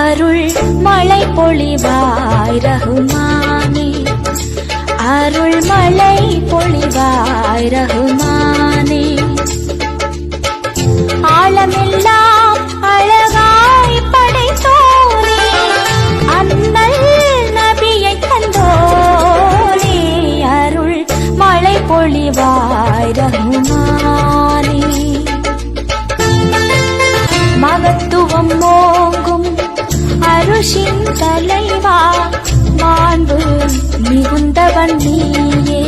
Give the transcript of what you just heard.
அருள் மழை பொழிவாய் ரஹ்மானே, அருள் மழை பொழிவாய் ரஹ்மானே. ஆழமெல்லாம் அழகாய் படைத்தோனே, அண்ணல் நபியை தந்தோனே, அருள் மழை பொழிவாய் ரஹ்மானே. மகத்துவம் ஓங்கும் அருஷின் தலைவா, மாண்பு மிகுந்தவன் நீயே,